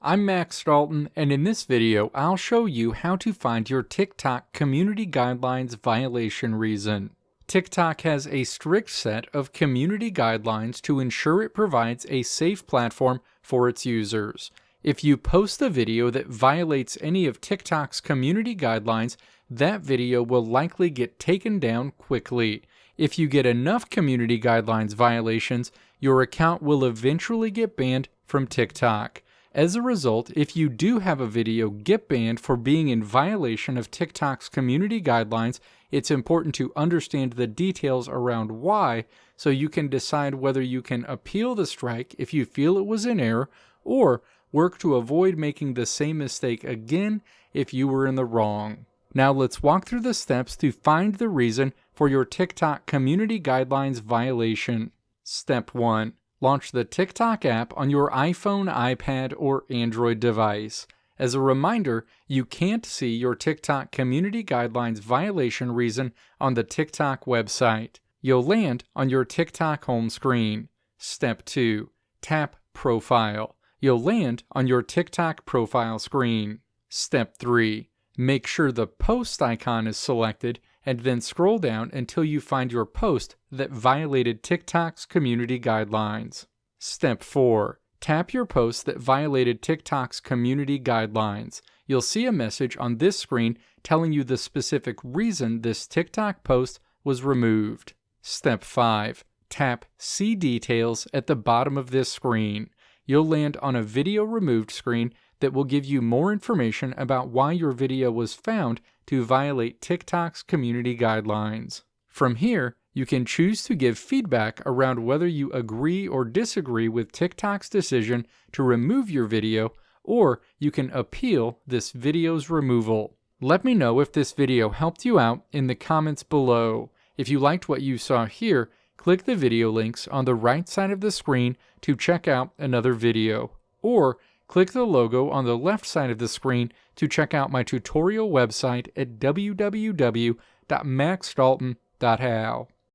I'm Max Dalton, and in this video, I'll show you how to find your TikTok community guidelines violation reason. TikTok has a strict set of community guidelines to ensure it provides a safe platform for its users. If you post a video that violates any of TikTok's community guidelines, that video will likely get taken down quickly. If you get enough community guidelines violations, your account will eventually get banned from TikTok. As a result, if you do have a video get banned for being in violation of TikTok's community guidelines, it's important to understand the details around why so you can decide whether you can appeal the strike if you feel it was in error, or work to avoid making the same mistake again if you were in the wrong. Now let's walk through the steps to find the reason for your TikTok community guidelines violation. Step 1. Launch the TikTok app on your iPhone, iPad, or Android device. As a reminder, you can't see your TikTok community guidelines violation reason on the TikTok website. You'll land on your TikTok home screen. Step 2. Tap Profile. You'll land on your TikTok profile screen. Step 3. Make sure the post icon is selected and then scroll down until you find your post that violated TikTok's community guidelines. Step 4. Tap your post that violated TikTok's community guidelines. You'll see a message on this screen telling you the specific reason this TikTok post was removed. Step 5. Tap See Details at the bottom of this screen. You'll land on a video removed screen that will give you more information about why your video was found to violate TikTok's community guidelines. From here, you can choose to give feedback around whether you agree or disagree with TikTok's decision to remove your video, or you can appeal this video's removal. Let me know if this video helped you out in the comments below. If you liked what you saw here, click the video links on the right side of the screen to check out another video, or click the logo on the left side of the screen to check out my tutorial website at www.maxdalton.how.